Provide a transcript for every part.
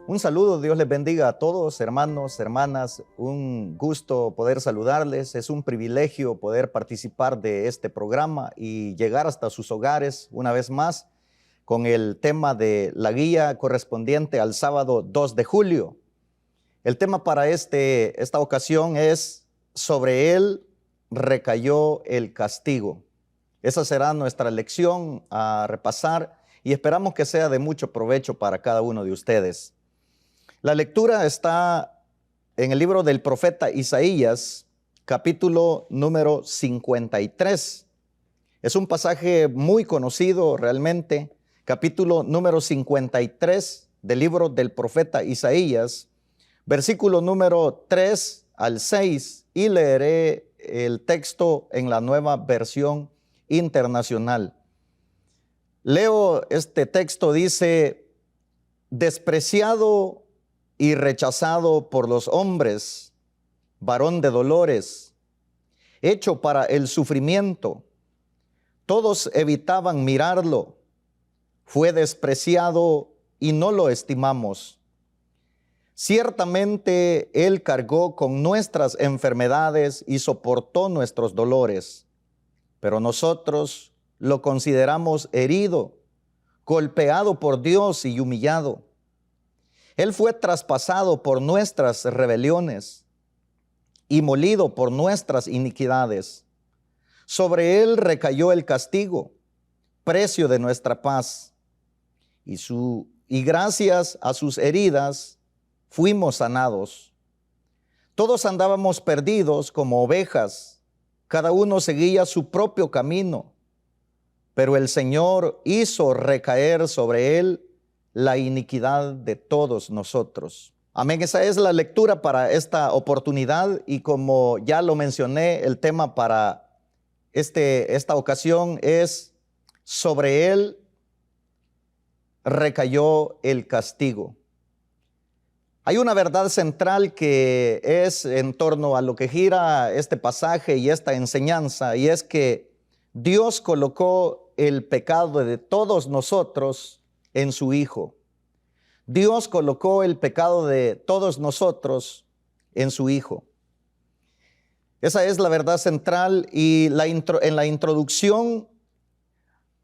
Un saludo, Dios les bendiga a todos, hermanos, hermanas. Un gusto poder saludarles. Es un privilegio poder participar de este programa y llegar hasta sus hogares una vez más con el tema de la guía correspondiente al sábado 2 de julio. El tema para esta ocasión es: sobre él recayó el castigo. Esa será nuestra lección a repasar y esperamos que sea de mucho provecho para cada uno de ustedes. La lectura está en el libro del profeta Isaías, capítulo número 53. Es un pasaje muy conocido realmente, capítulo número 53 del libro del profeta Isaías, versículo número 3 al 6, y leeré el texto en la Nueva Versión Internacional. Leo este texto, dice: despreciado y rechazado por los hombres, varón de dolores, hecho para el sufrimiento. Todos evitaban mirarlo. Fue despreciado y no lo estimamos. Ciertamente Él cargó con nuestras enfermedades y soportó nuestros dolores. Pero nosotros lo consideramos herido, golpeado por Dios y humillado. Él fue traspasado por nuestras rebeliones y molido por nuestras iniquidades. Sobre él recayó el castigo, precio de nuestra paz. Y gracias a sus heridas fuimos sanados. Todos andábamos perdidos como ovejas, cada uno seguía su propio camino, pero el Señor hizo recaer sobre él la iniquidad de todos nosotros. Amén. Esa es la lectura para esta oportunidad, y como ya lo mencioné, el tema para esta ocasión es: sobre él recayó el castigo. Hay una verdad central que es en torno a lo que gira este pasaje y esta enseñanza, y es que Dios colocó el pecado de todos nosotros en su Hijo. Dios colocó el pecado de todos nosotros en su Hijo. Esa es la verdad central, y en la introducción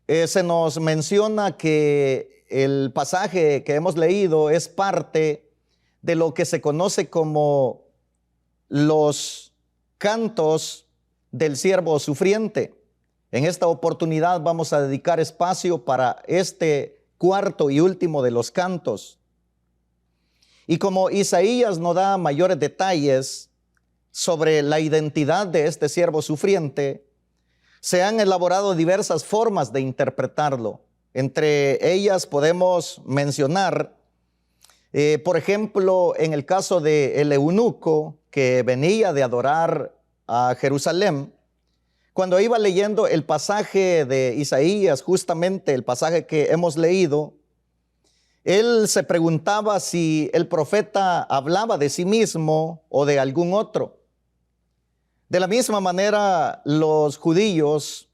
se nos menciona que el pasaje que hemos leído es parte de lo que se conoce como los cantos del siervo sufriente. En esta oportunidad vamos a dedicar espacio para este cuarto y último de los cantos. Y como Isaías no da mayores detalles sobre la identidad de este siervo sufriente, se han elaborado diversas formas de interpretarlo. Entre ellas podemos mencionar, por ejemplo, en el caso del eunuco que venía de adorar a Jerusalén, cuando iba leyendo el pasaje de Isaías, justamente el pasaje que hemos leído, él se preguntaba si el profeta hablaba de sí mismo o de algún otro. De la misma manera, los judíos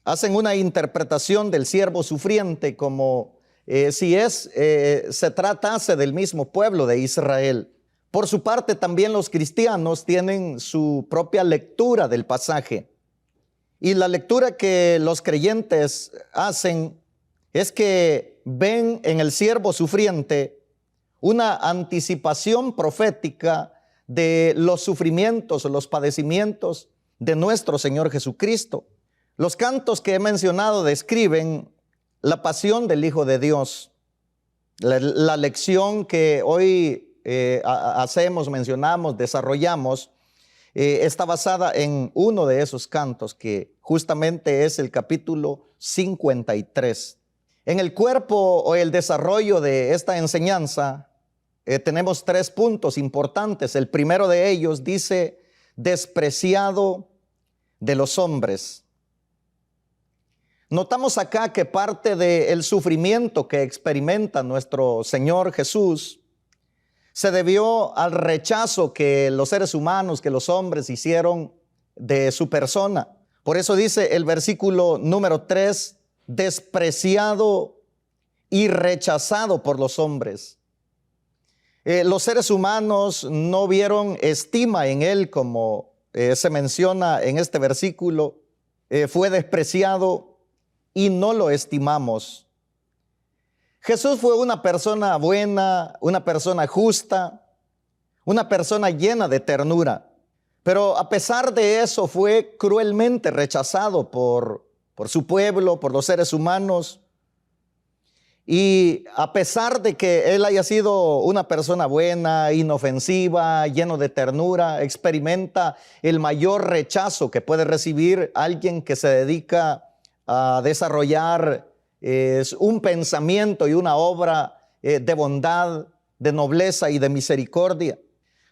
hacen una interpretación del siervo sufriente como si se tratase del mismo pueblo de Israel. Por su parte, también los cristianos tienen su propia lectura del pasaje. Y la lectura que los creyentes hacen es que ven en el siervo sufriente una anticipación profética de los sufrimientos o los padecimientos de nuestro Señor Jesucristo. Los cantos que he mencionado describen la pasión del Hijo de Dios. La lección que hoy hacemos, mencionamos, desarrollamos, está basada en uno de esos cantos, que justamente es el capítulo 53. En el cuerpo o el desarrollo de esta enseñanza tenemos 3 puntos importantes. El primero de ellos dice: despreciado de los hombres. Notamos acá que parte del sufrimiento que experimenta nuestro Señor Jesús se debió al rechazo que los seres humanos, que los hombres hicieron de su persona. Por eso dice el versículo número 3: despreciado y rechazado por los hombres. Los seres humanos no vieron estima en él, como se menciona en este versículo. Fue despreciado y no lo estimamos. Jesús fue una persona buena, una persona justa, una persona llena de ternura. Pero a pesar de eso fue cruelmente rechazado por su pueblo, por los seres humanos. Y a pesar de que él haya sido una persona buena, inofensiva, lleno de ternura, experimenta el mayor rechazo que puede recibir alguien que se dedica a desarrollar un pensamiento y una obra de bondad, de nobleza y de misericordia.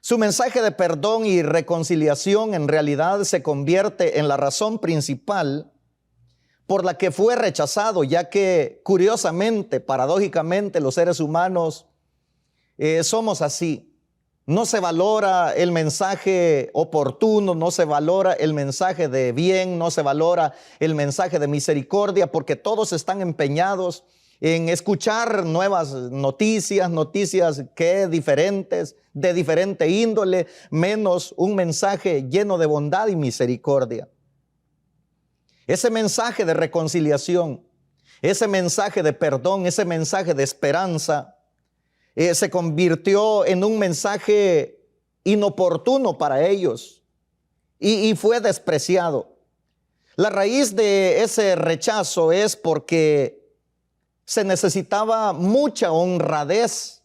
Su mensaje de perdón y reconciliación en realidad se convierte en la razón principal por la que fue rechazado, ya que curiosamente, paradójicamente, los seres humanos somos así. No se valora el mensaje oportuno, no se valora el mensaje de bien, no se valora el mensaje de misericordia, porque todos están empeñados en escuchar nuevas noticias que diferentes, de diferente índole, menos un mensaje lleno de bondad y misericordia. Ese mensaje de reconciliación, ese mensaje de perdón, ese mensaje de esperanza, se convirtió en un mensaje inoportuno para ellos y fue despreciado. La raíz de ese rechazo es porque se necesitaba mucha honradez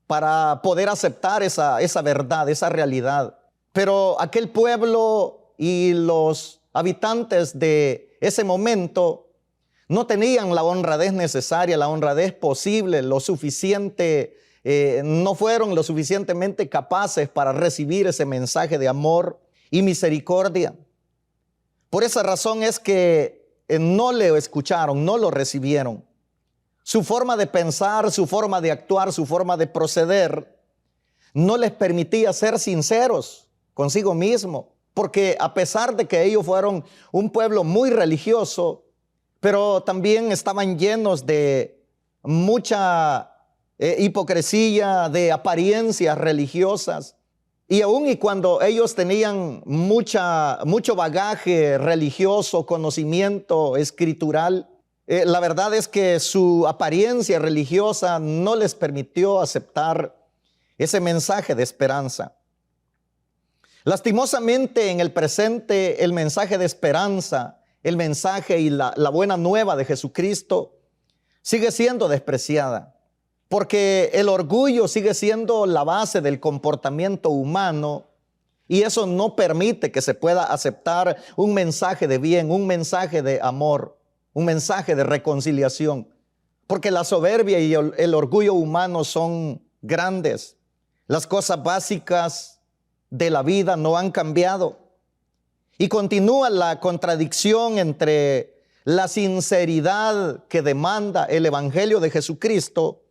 para poder aceptar esa verdad, esa realidad. Pero aquel pueblo y los habitantes de ese momento no tenían la honradez necesaria, la honradez posible, lo suficiente, no fueron lo suficientemente capaces para recibir ese mensaje de amor y misericordia. Por esa razón es que no le escucharon, no lo recibieron. Su forma de pensar, su forma de actuar, su forma de proceder no les permitía ser sinceros consigo mismo. Porque a pesar de que ellos fueron un pueblo muy religioso, pero también estaban llenos de mucha hipocresía, de apariencias religiosas. Y aun y cuando ellos tenían mucho bagaje religioso, conocimiento escritural, la verdad es que su apariencia religiosa no les permitió aceptar ese mensaje de esperanza. Lastimosamente en el presente el mensaje de esperanza, el mensaje y la buena nueva de Jesucristo sigue siendo despreciada, porque el orgullo sigue siendo la base del comportamiento humano y eso no permite que se pueda aceptar un mensaje de bien, un mensaje de amor, un mensaje de reconciliación, porque la soberbia y el orgullo humano son grandes. Las cosas básicas de la vida no han cambiado y continúa la contradicción entre la sinceridad que demanda el evangelio de Jesucristo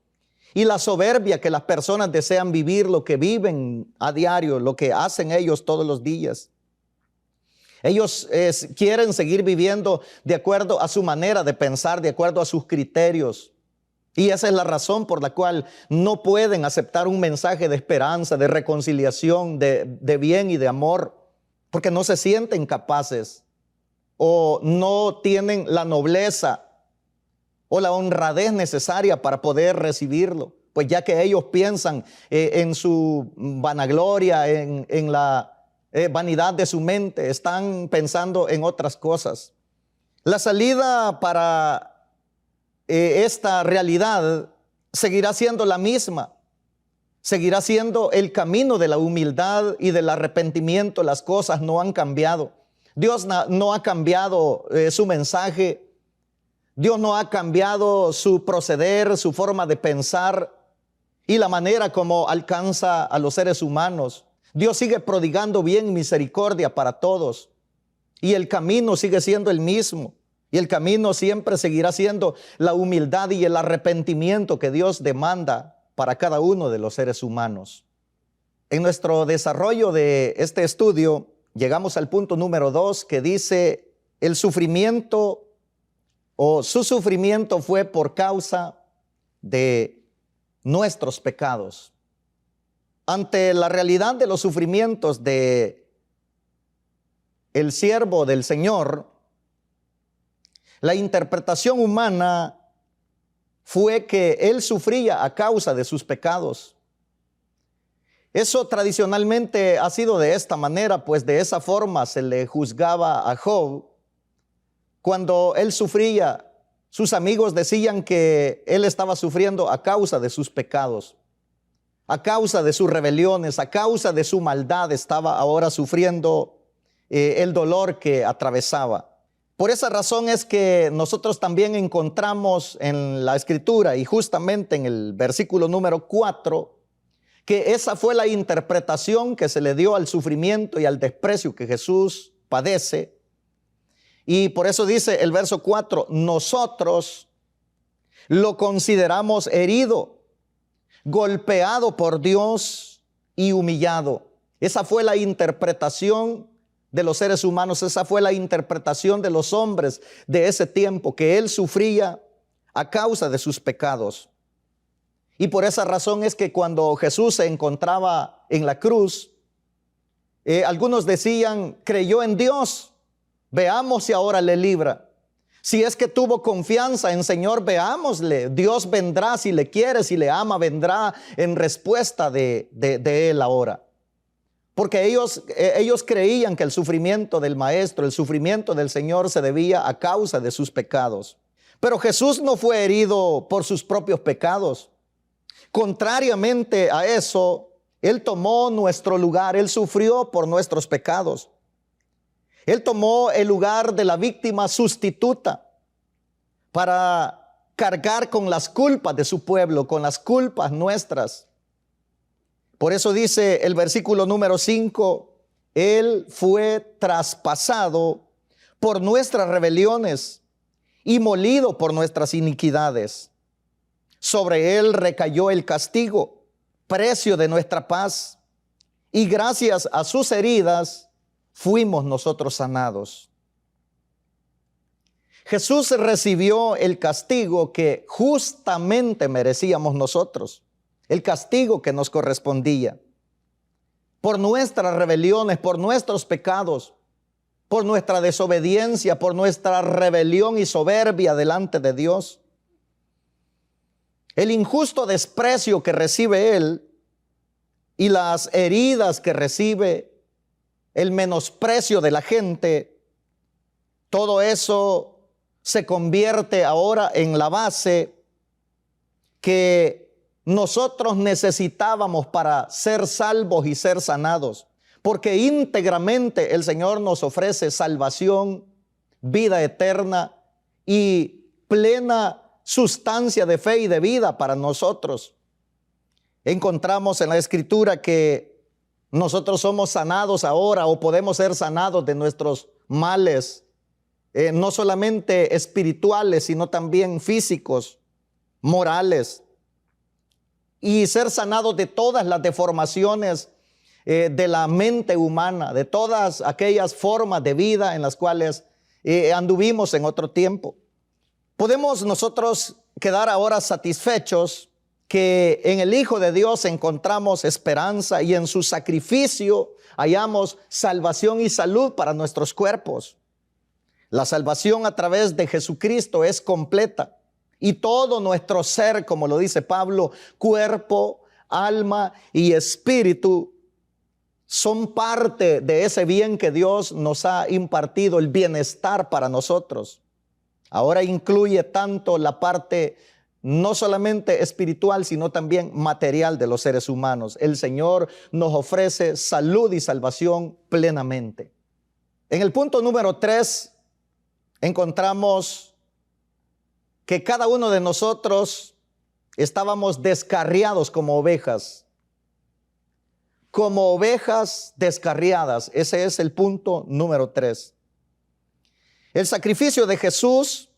y la soberbia que las personas desean vivir, lo que viven a diario, lo que hacen ellos todos los días. Ellos quieren seguir viviendo de acuerdo a su manera de pensar, de acuerdo a sus criterios. Y esa es la razón por la cual no pueden aceptar un mensaje de esperanza, de reconciliación, de bien y de amor, porque no se sienten capaces o no tienen la nobleza o la honradez necesaria para poder recibirlo. Pues ya que ellos piensan en su vanagloria, en la vanidad de su mente, están pensando en otras cosas. La salida para esta realidad seguirá siendo la misma, seguirá siendo el camino de la humildad y del arrepentimiento. Las cosas no han cambiado. Dios no ha cambiado su mensaje. Dios no ha cambiado su proceder, su forma de pensar y la manera como alcanza a los seres humanos. Dios sigue prodigando bien y misericordia para todos y el camino sigue siendo el mismo. Y el camino siempre seguirá siendo la humildad y el arrepentimiento que Dios demanda para cada uno de los seres humanos. En nuestro desarrollo de este estudio, llegamos al punto número 2 que dice: el sufrimiento o su sufrimiento fue por causa de nuestros pecados. Ante la realidad de los sufrimientos de el siervo del Señor, la interpretación humana fue que él sufría a causa de sus pecados. Eso tradicionalmente ha sido de esta manera, pues de esa forma se le juzgaba a Job. Cuando él sufría, sus amigos decían que él estaba sufriendo a causa de sus pecados, a causa de sus rebeliones, a causa de su maldad, estaba ahora sufriendo el dolor que atravesaba. Por esa razón es que nosotros también encontramos en la Escritura, y justamente en el versículo número 4, que esa fue la interpretación que se le dio al sufrimiento y al desprecio que Jesús padece. Y por eso dice el verso 4, nosotros lo consideramos herido, golpeado por Dios y humillado. Esa fue la interpretación de los seres humanos, esa fue la interpretación de los hombres de ese tiempo, que él sufría a causa de sus pecados. Y por esa razón es que cuando Jesús se encontraba en la cruz, algunos decían, creyó en Dios, veamos si ahora le libra. Si es que tuvo confianza en Señor, veámosle. Dios vendrá si le quiere, si le ama, vendrá en respuesta de él ahora. Porque ellos creían que el sufrimiento del Maestro, el sufrimiento del Señor se debía a causa de sus pecados. Pero Jesús no fue herido por sus propios pecados. Contrariamente a eso, Él tomó nuestro lugar, Él sufrió por nuestros pecados. Él tomó el lugar de la víctima sustituta para cargar con las culpas de su pueblo, con las culpas nuestras. Por eso dice el versículo número 5, Él fue traspasado por nuestras rebeliones y molido por nuestras iniquidades. Sobre Él recayó el castigo, precio de nuestra paz, y gracias a sus heridas fuimos nosotros sanados. Jesús recibió el castigo que justamente merecíamos nosotros, el castigo que nos correspondía, por nuestras rebeliones, por nuestros pecados, por nuestra desobediencia, por nuestra rebelión y soberbia delante de Dios. El injusto desprecio que recibe Él y las heridas que recibe, el menosprecio de la gente, todo eso se convierte ahora en la base que nosotros necesitábamos para ser salvos y ser sanados. Porque íntegramente el Señor nos ofrece salvación, vida eterna y plena sustancia de fe y de vida para nosotros. Encontramos en la Escritura que nosotros somos sanados ahora, o podemos ser sanados de nuestros males, no solamente espirituales, sino también físicos, morales, y ser sanados de todas las deformaciones de la mente humana, de todas aquellas formas de vida en las cuales anduvimos en otro tiempo. Podemos nosotros quedar ahora satisfechos que en el Hijo de Dios encontramos esperanza y en su sacrificio hallamos salvación y salud para nuestros cuerpos. La salvación a través de Jesucristo es completa y todo nuestro ser, como lo dice Pablo, cuerpo, alma y espíritu, son parte de ese bien que Dios nos ha impartido, el bienestar para nosotros. Ahora incluye tanto la parte no solamente espiritual, sino también material de los seres humanos. El Señor nos ofrece salud y salvación plenamente. En el punto número 3 encontramos que cada uno de nosotros estábamos descarriados como ovejas. Como ovejas descarriadas. Ese es el punto número 3. El sacrificio de Jesús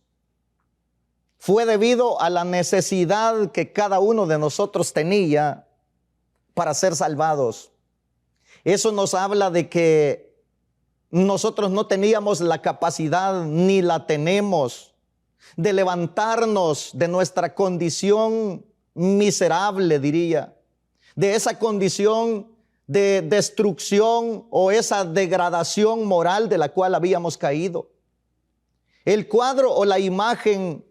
fue debido a la necesidad que cada uno de nosotros tenía para ser salvados. Eso nos habla de que nosotros no teníamos la capacidad ni la tenemos de levantarnos de nuestra condición miserable, diría, de esa condición de destrucción o esa degradación moral de la cual habíamos caído. El cuadro o la imagen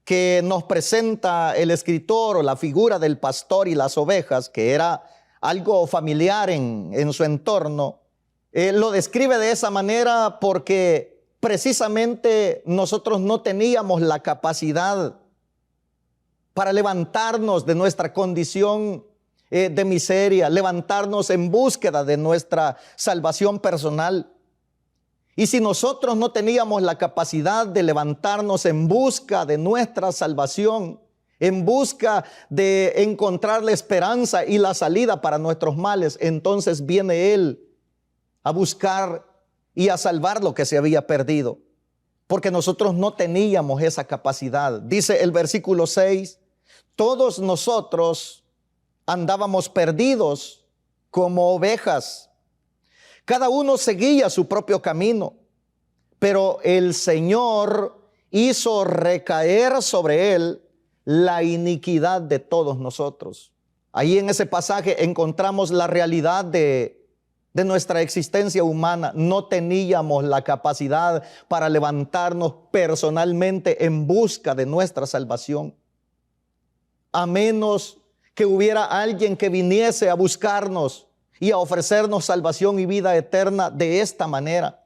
que nos presenta el escritor o la figura del pastor y las ovejas, que era algo familiar en su entorno, lo describe de esa manera porque precisamente nosotros no teníamos la capacidad para levantarnos de nuestra condición de miseria, levantarnos en búsqueda de nuestra salvación personal. Y si nosotros no teníamos la capacidad de levantarnos en busca de nuestra salvación, en busca de encontrar la esperanza y la salida para nuestros males, entonces viene Él a buscar y a salvar lo que se había perdido, porque nosotros no teníamos esa capacidad. Dice el versículo 6, todos nosotros andábamos perdidos como ovejas. Cada uno seguía su propio camino, pero el Señor hizo recaer sobre él la iniquidad de todos nosotros. Ahí en ese pasaje encontramos la realidad de nuestra existencia humana. No teníamos la capacidad para levantarnos personalmente en busca de nuestra salvación, a menos que hubiera alguien que viniese a buscarnos y a ofrecernos salvación y vida eterna de esta manera.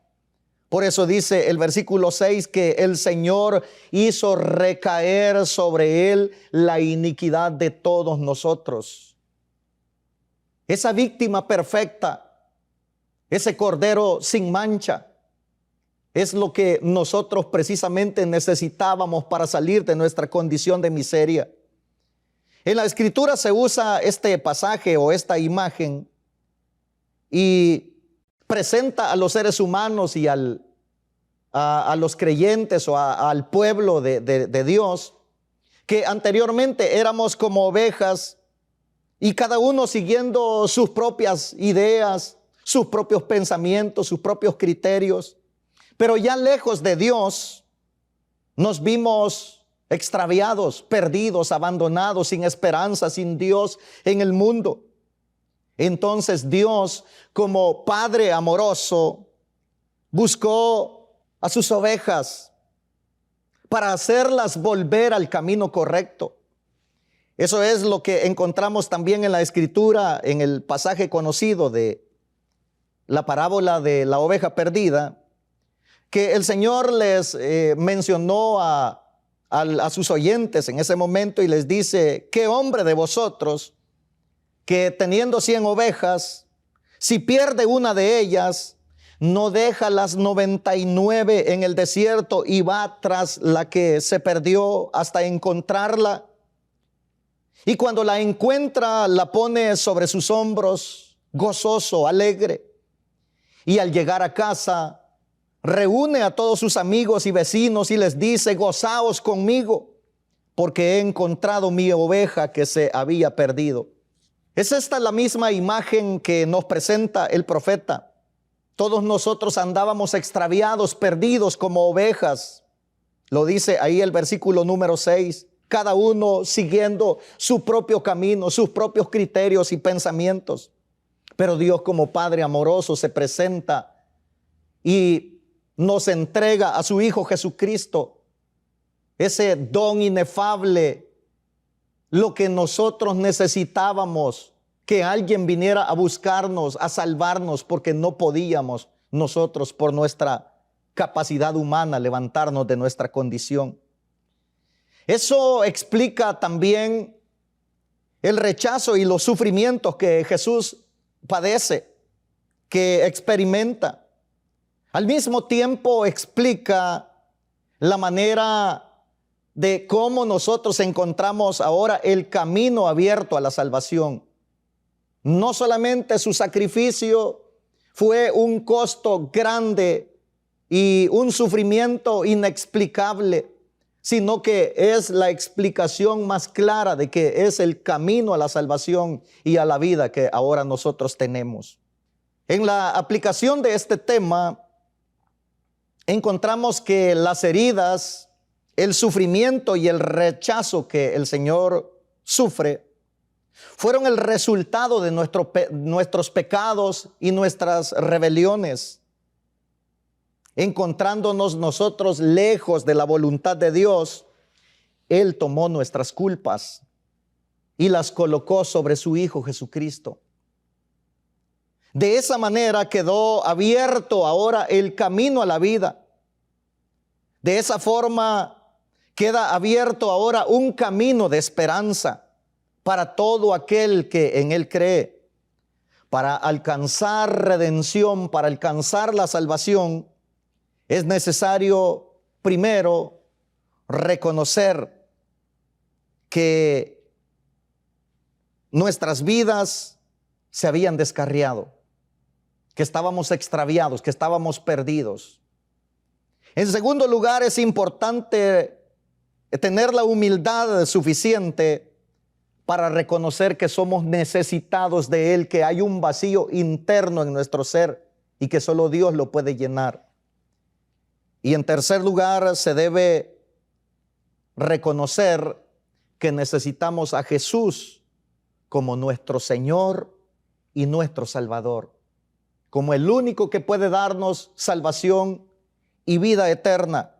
Por eso dice el versículo 6 que el Señor hizo recaer sobre él la iniquidad de todos nosotros. Esa víctima perfecta, ese cordero sin mancha, es lo que nosotros precisamente necesitábamos para salir de nuestra condición de miseria. En la Escritura se usa este pasaje o esta imagen y presenta a los seres humanos y a los creyentes o al pueblo de Dios, que anteriormente éramos como ovejas y cada uno siguiendo sus propias ideas, sus propios pensamientos, sus propios criterios. Pero ya lejos de Dios nos vimos extraviados, perdidos, abandonados, sin esperanza, sin Dios en el mundo. Entonces Dios, como Padre amoroso, buscó a sus ovejas para hacerlas volver al camino correcto. Eso es lo que encontramos también en la Escritura, en el pasaje conocido de la parábola de la oveja perdida, que el Señor les mencionó a sus oyentes en ese momento y les dice: ¿qué hombre de vosotros que teniendo 100 ovejas, si pierde una de ellas, no deja las 99 en el desierto y va tras la que se perdió hasta encontrarla? Y cuando la encuentra, la pone sobre sus hombros, gozoso, alegre. Y al llegar a casa, reúne a todos sus amigos y vecinos y les dice: gozaos conmigo, porque he encontrado mi oveja que se había perdido. ¿Es esta la misma imagen que nos presenta el profeta? Todos nosotros andábamos extraviados, perdidos como ovejas. Lo dice ahí el versículo número 6. Cada uno siguiendo su propio camino, sus propios criterios y pensamientos. Pero Dios, como Padre amoroso, se presenta y nos entrega a su Hijo Jesucristo, ese don inefable, lo que nosotros necesitábamos, que alguien viniera a buscarnos, a salvarnos, porque no podíamos nosotros por nuestra capacidad humana levantarnos de nuestra condición. Eso explica también el rechazo y los sufrimientos que Jesús padece, que experimenta. Al mismo tiempo explica la manera de cómo nosotros encontramos ahora el camino abierto a la salvación. No solamente su sacrificio fue un costo grande y un sufrimiento inexplicable, sino que es la explicación más clara de que es el camino a la salvación y a la vida que ahora nosotros tenemos. En la aplicación de este tema, encontramos que las heridas, el sufrimiento y el rechazo que el Señor sufre fueron el resultado de nuestros pecados y nuestras rebeliones. Encontrándonos nosotros lejos de la voluntad de Dios, Él tomó nuestras culpas y las colocó sobre su Hijo Jesucristo. De esa manera quedó abierto ahora el camino a la vida. De esa forma queda abierto ahora un camino de esperanza para todo aquel que en Él cree. Para alcanzar redención, para alcanzar la salvación, es necesario primero reconocer que nuestras vidas se habían descarriado, que estábamos extraviados, que estábamos perdidos. En segundo lugar, es importante tener la humildad suficiente para reconocer que somos necesitados de Él, que hay un vacío interno en nuestro ser y que solo Dios lo puede llenar. Y en tercer lugar, se debe reconocer que necesitamos a Jesús como nuestro Señor y nuestro Salvador, como el único que puede darnos salvación y vida eterna.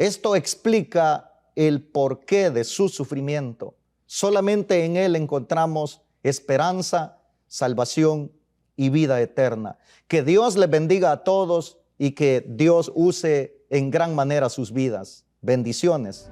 Esto explica el porqué de su sufrimiento. Solamente en Él encontramos esperanza, salvación y vida eterna. Que Dios les bendiga a todos y que Dios use en gran manera sus vidas. Bendiciones.